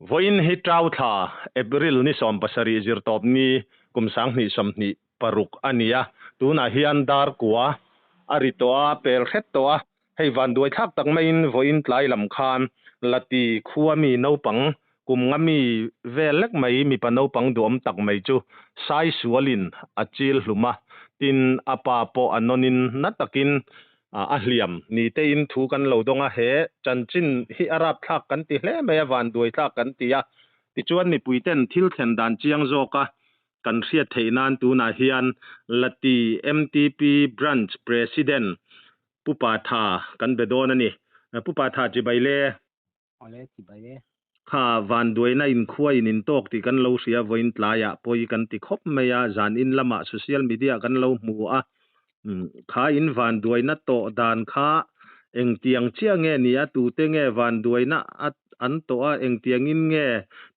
voin hi trau tha April ni som pasari zirtop ni kumsang ni somni paruk ania tuna hian dar kwa aritoa pel khet toa hei van duai thak tak main voin tlai lam khan lati khuami no pang kumngami velek mai mi pano pang duam tak mai chu sai sualin achil hluma tin apa po anonin natakin a hliam ni te in thu kan lo donga he chanchin hi arap thak kan ti hle me van duai thak kan ti a ti chuan ni puiten thil thlen dan chiang zoka kan hriat theinan tu na hian lati MTP branch president pupa tha kan bedon ani pupa tha chi baile ole chi baile kha van duaina in khuai in tok ti kan lo sia voin tlaya poi kan ti khop meya zan in lama social media kan lo mu a kha in van duaina to dan kha engtiang chia nge nia tu te nge van duaina an to a engtiang in nge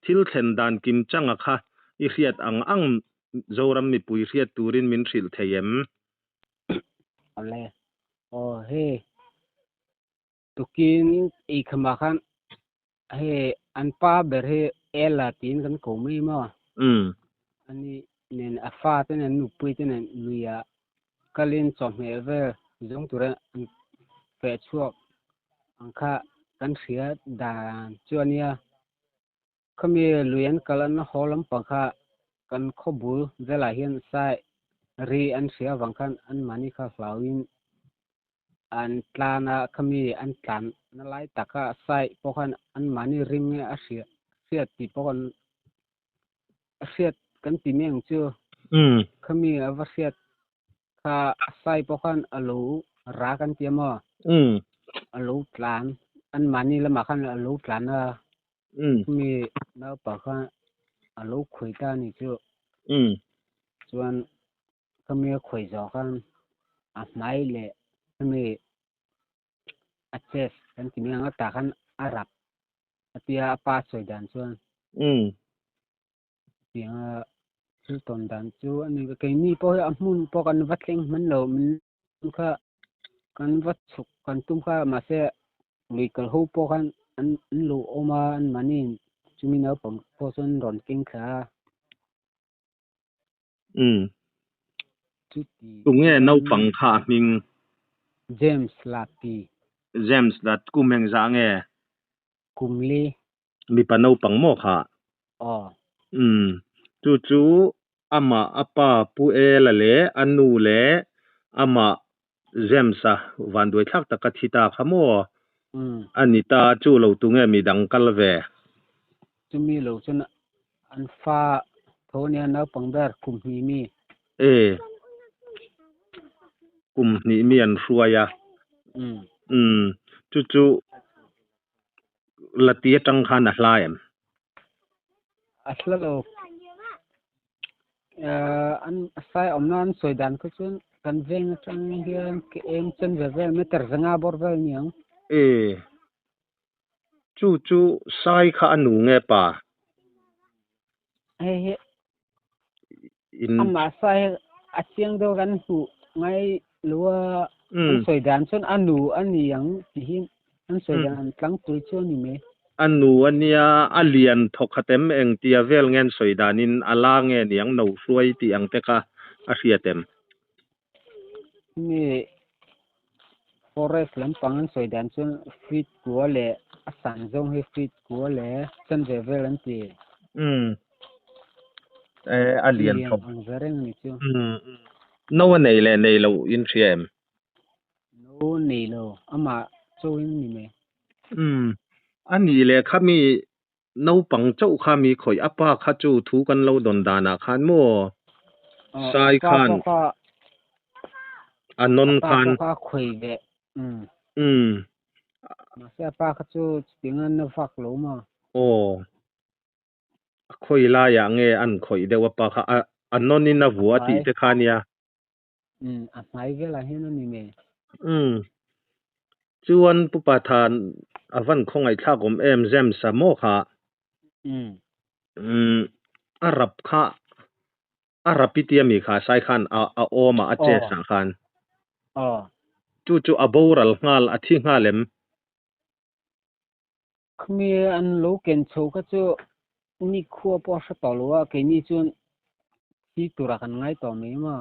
thil thlen dan kim changa kha I hriat ang zoram mi pui hriat turin min thril theyem ole he tukin I khama khan he anpa ber he elatin kan ko mi ma ani nen afa ten nu pui ten nuya kalin chom he ve jong tura pe chuak angkha kan sia dan chuania khami luyan kalan holam pangkha kan khobul vela hian sai ri an sia wangkhan an mani kha flawin an tlana khami an tlan na lai taka sai pokhan an mani ring a sia ti pokhan sia kan ti meng chu khami avasiat kha sai pokhan alo ra kan ti ma alo tlan an mani lama khan alo tlan a mi na pa kha alo khoi ta ni chu chuan khami khoi zo khan a mai le khami access kan ti meng ta khan arab atia pa soi dan chuan tiang chu ton dan chu ani ke ni po amun po kan watleng man lo min kha kan wat chuk kan tum kha ma se lui kal ho po kan an lo oma an manin chumi na pang po son ron king kha chu ti tunge no pang kha ming James lat kumeng za nge kumli mi pano pang mo kha chu ama apa pu e la le anu le ama Jamesa van duai thak tak thita khamo anita chu lo tunge mi dang kalve chumi lo chuna an fa thonia na pangdar kumhi mi kumni mi an ruaya chu latia tang khan a hlaim aslalo an sai omnan soidan ko chun kan veng chang hian ke em chen ve meter zanga bor ve niang chu sai kha anu nge pa he amma sai achiang do kan hu ngai lua an soidan chun anu aniang ti hin an soidan tlang tui chu ni me anu ania alian thokhatem eng tia vel ngen soidanin ala nge niang no hruai ti ang teka a hriatem mi forest lam pangan soidan chun fit ko le asan jong he fit ko le chan ve vel an ti alian thok ang vereng ni chu no nei le nei lo in thriem no nei lo ama chu in ni me ani le khami no pang chau khami khoi apa kha chu thu kan lo don dana khan mo sai khan anon khan kha khoi ve ma se pa kha chu tingan na fak lo ma khoi la ya nge an khoi dewa pa kha anon in na vuwa ti te khania a mai ve la hin ni me chuan pupa than avan khongai thlagom em jam samo kha arab kha arapitia mi kha sai khan a oma a che sa khan chu aboral ngal a thi ngalem khmi an lo ken chho ka chu ni khuwa po sa to lo wa ke ni chun ti tura kan ngai to me ma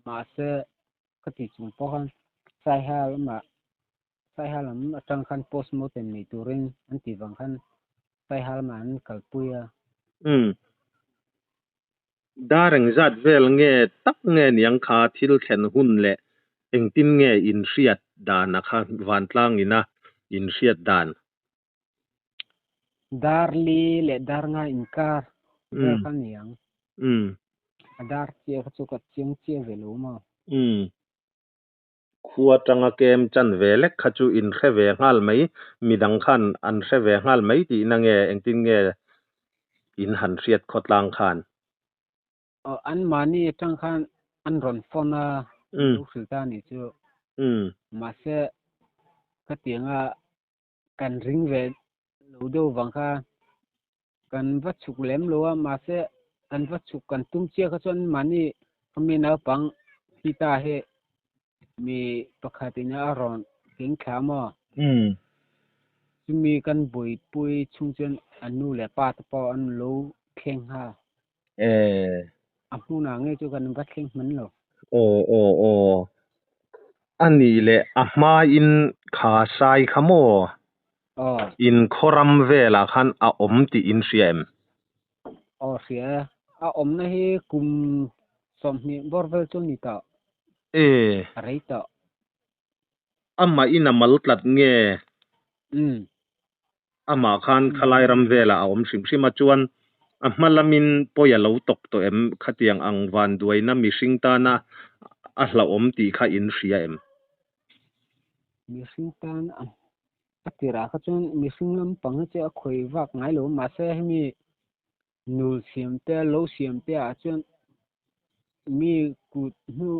ma se ka ti chung po kan sai hal ma tang khan post mortem ni turin an ti wang khan sai hal man kal puya dareng zat vel nge tak nge niang kha thil thlen hun le engtin nge in riat dan a kha van tlang ina in riat dan darli le dar nga inkar khan niang dar che chu ka chiang che velo ma khuwa tanga kem chan velek khachu in khe ve ngal mai midang khan an khe ve ngal mai ti na nge engtin nge in han riat khotlang khan an mani tang khan an ron fona lu sultan ni chu ma se ka tianga kan ring ve lo do wang kha kan va chuk lem lo ma se kan va chuk kan tum che kha chon mani khmi na pang kita he mi pakhatina ron king khama mi kan boi pui chung chen anu le pa ta po an lo kheng ha amu na nge chu kan va kheng man lo ani le ahma in kha sai khamo in khoram vela khan a om ti in siam sia a om na hi kum som ni borvel chu ni ta rei ta amma ina maltlat nge ama khan khalai ram vela a om sim sima chuan ahmalamin poya lo tok to em khatiang ang van duaina mi singta na a hla om ti kha in siam mi singtan atira kha chun mi singlam pang che a khoi wak ngai lo ma se mi nul siam te lo siam te a chun mi kut nu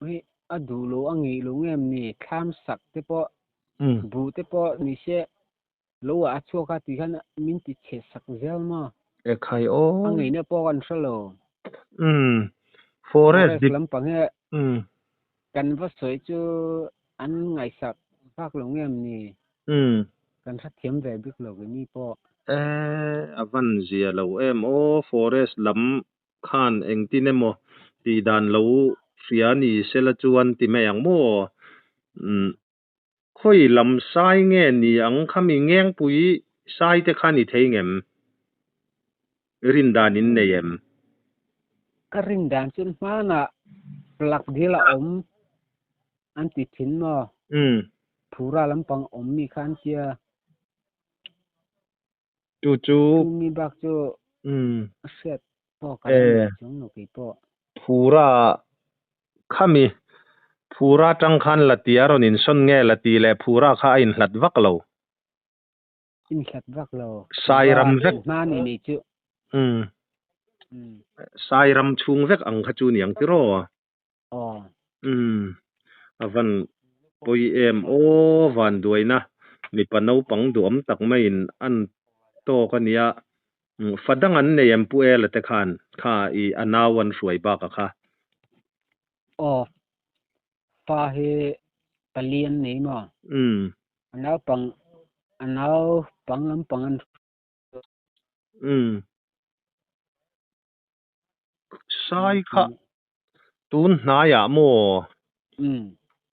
he adu lo angi lo ngem ni kham sak te po bu te po ni se lo a chu ka ti khan min ti che sak zel ma khai o angi ne po kan salo forest lam pang he kan va soi chu an ngai sak vak lo ngem ni kan sa thiam ve bik lo ni po avan zia lo em o forest lam khan engtin emo ti dan lo fiani sela chuan ti me ang mo khoi lam sai nge ni ang khami ngeng pui sai te khani theingem rin danin neyem ka rin dan chun mana plak dila om an ti thin mo phura lampang om mi khan chia chu mi bak chu set po ka chung no ki po phura khami phura tang khan latia ron in son nge lati le phura kha in hlat vak lo sai ram vek ma ni chu sai ram chung vek ang kha chu niang ti ro avan poi em o van duaina mi panau pang duam tak mai in an to ka nia fadang an nei em pu el te khan kha I anawan suai ba ka kha pa he palian nei ma anau pang lam pang an sai kha tun na ya mo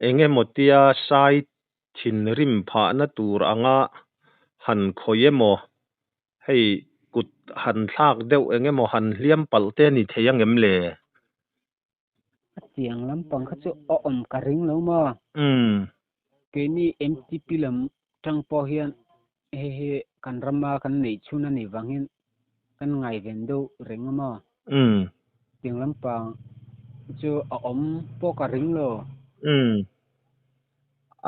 enge motia sai thin rim pha na tur anga han khoyemo hei kut han thak deuh enge mo han hliam palte ni theyang em le tiang lam pang kha chu om ka ring lo ma ke ni mtp lam tang po hian he kan rama kan nei chuna ni wangin kan ngai ven do ring ma tiang lam pang chu om po ka ring lo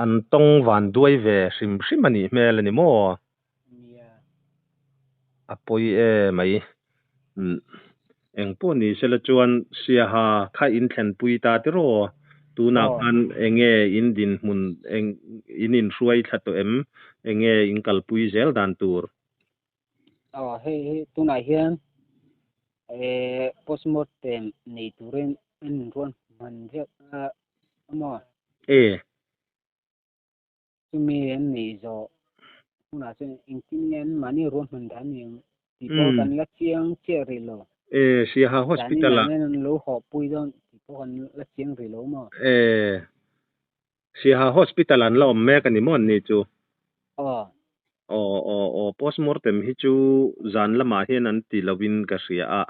an tong van duai ve sim simani mel ni mo apoi mai engpo ni sela chuan sia ha kha in thlen pui ta ti ro tu na kan enge in din mun eng inin ruai thato em enge in kal pui zel dan tur he tu na hian postmortem nei turin in ron man je mo tumi en nei zo น่าจะอิงติเงินมานี่รวมมันดันยังที่พอกันละเจียงเจริโลเสียหา hospital ละนั่นโลหอปุยดอนที่พอกันละเจียงริโลมาเสียหา hospital อันละแม่กันนี่มอนนี่จูpostmortem ฮิจูจานละมาเฮนันติลวินกะเสียอะ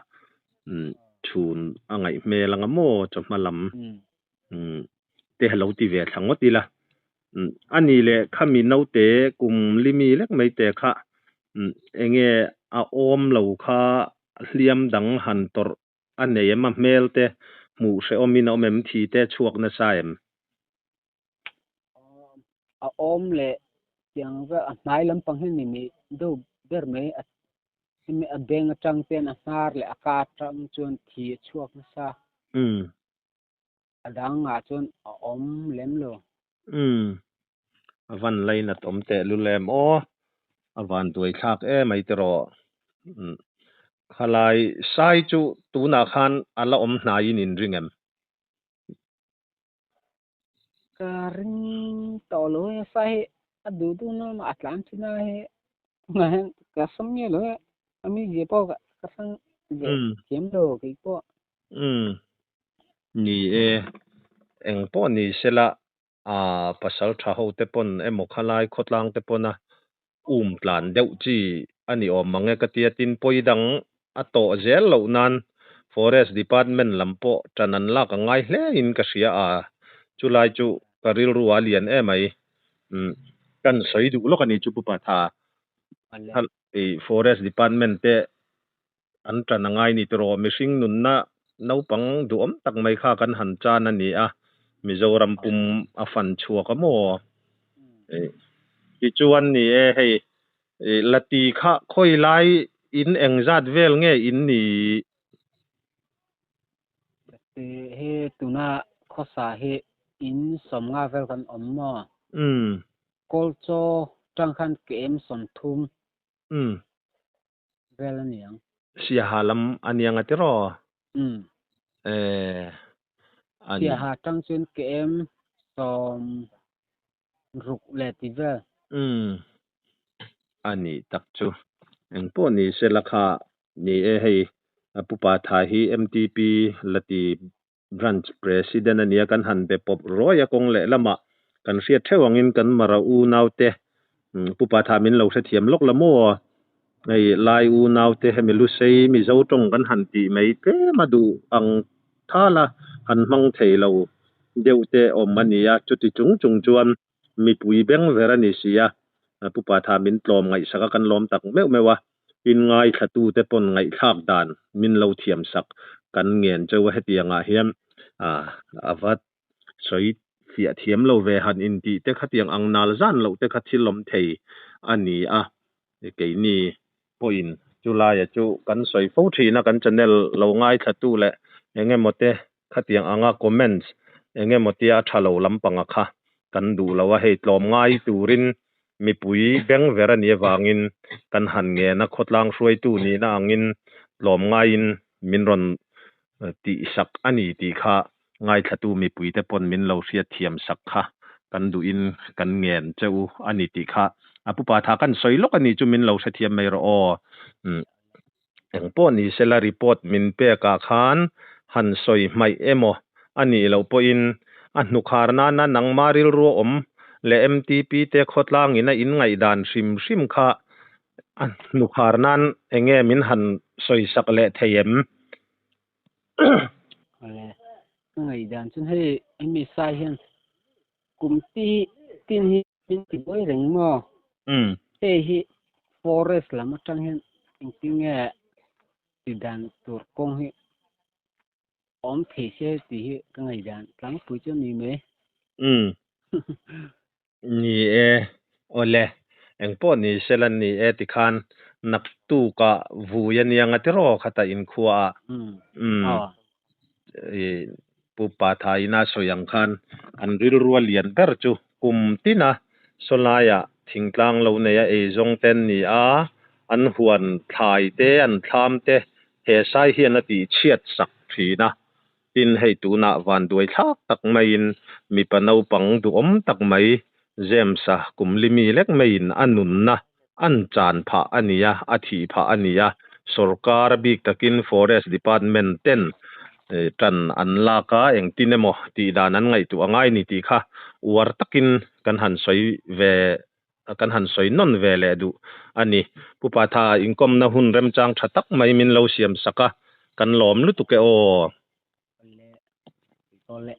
ชูนอะไงเมลังโมจมาลำเตหลติเวทั้งหมดติละอันนี้แหละขมีนเอาเตกุมลิมีเล็กไม่เตค่ะเองออมเหล่าค่ะเลียมดังหันตรอันนี้มาเมลเตหมู่เสอมินเอาเมมทีเตชวกนะไซมออมแหละยังก็นายลำปังเห็นนี่มีดูเดอร์เมมีอเบงจังเตนอาหารและอากาศจังจนที่ชวกนะซะดังอาจนอมเล่มโลวันไลนัดอมเตลุเลมวันตัวทักไม่ตรอขลายไซจูตูนาคันอัลละอมนายินินริงเอ็มการิงตอโลไซอดูดูนมาอัตแลนตินาเฮงานกะสมเยโลอามีเจปอกะสังเจมโลกิปอนี่เองปอนี่เสละภาษาทาโฮเตปอนมอคลายขดลางเตปอนะปลานเดวจีอันนี้มังเงกะเตียตินปอยดังอโตเจลเหล่านั้น Forest Department ลำปอจันันลากง่ายเลยอินกะเสียจุลายจุกะริลรัวเลียนไม่กันใส่ดูโลกันนี่จุปุปะทาForest Department เตอันจันง่ายนี่ตรอมิสิงนุนนะนาปังดูตักไม่ค่ากันหันจานันนี่มิโซรัมปุมฟันชัวกะโมที่จวนนี่ให้ละตีค่ะค่อยไล่อินเองจัดเวลเงอินนี่เฮตุนาข้อสาเหอินสมงาเวลกันอมมอกอลโจจังคันเกมสมทุมเวลนี่ยังเสียหาลำอันยังติรอเสียหาจังจนเกมสมรุกเลติเวลอันนี้ตักจูพวกนี้เสลคานี่ให้ปุปาทาฮี MTP ละตี branch president อันนี้กันหันไปปบร้อยกงเละละมากันเสียเทวังอินกันมาราอูนาวเตปุปาทามินเราเสถียมลกละโมไอ้ลายอูนาวเตให้มิลุเซมิเจ้าตรงกันหันตีไม่เตมาดูอังท่าละหันมังเทเราเดี๋ยวเตอมันนี่จุดที่จุงจวนมีปุยเบงเวรานิเซียปุปาทามินปลอมไงสักกันล้อมตักไม่ว่าอินไงขัตูเตปนไงทากดานมินเราเทียมสักกันเงียนเจ้าเหตียงเฮียมวัดสวยเสียเทียมเราเวหันอินดีเตขัดยังอังนาลจันเราเตขัดที่ลมเทอันนี้เกี่ยนี่พออินจุลายจูกันสวยฟูทีนะกันจันเนลเราง่ายขัตูแหละยังไงหมดเตขัดยังอังคอมเมนต์ยังไงหมดที่ทะเลลำปังค่ะกันดูแล้วว่าให้ลมง่ายตูรินมีปุ๋ยแบงเวรันยวางินกันหันเงนะขดลางช่วยตู้นี้นะงินลมง่ายมินรอนตีสักอันนี้ตีค่ะง่ายขัตูมีปุ๋ยแต่ปนมินเราเสียเทียมสักค่ะกันดูอินกันเงียนเจ้าอันนี้ตีค่ะปุปาทากันสวยลกอันนี้จุมินเราเสียเทียมไม่รออย่างป้อนี้เซลารีพอร์ตมินเปกาคานหันสวยไม่โมอันนี้เราปอินอันนุคารนานังมาริลรัวและ MTP เตขดลางอินะอินไงดานชิมค่ะอันนุคารนั้นมินหันสวยสักเละเทียมไงดานจนให้มีสายเห็นกลุ่มที่ตินหินติบอยเริงมอเฮฮิ forest ละมาจังเห็นจริงติดานตัวกงฮิอมเทเชติก็ไงดานหลังปุ๋ยจะมีไหมนี่โอเลป้อนี่เซลันนี่ติคานนักตูกะวูยันยังติรอขัตอินคัวปุปาทายนาสยังคันอันริรัวเลียนเบอร์จูกุมตินะสลายทิ้งกลางเราเนี่ยจงเต็นนี่อันหวนทายเตอันทามเตเฮไซเฮียนติเชียดสักทีนะตินให้ตูนาวันด้วยทักตักไม่มีปนเอาปังดูตักไม่เจมส์กุมลิมีเล็กไม่อันนุนนะ อันจานพะอันนี้อธิพะอันนี้सरकार bik takin forest department ten tan an laka eng tinemo ti danan ngai tu angai ni ti kha war takin kan han soi non ve le du ani pupa tha inkom na hun rem chang thatak mai min lo siam saka kan lom lu tu ke o le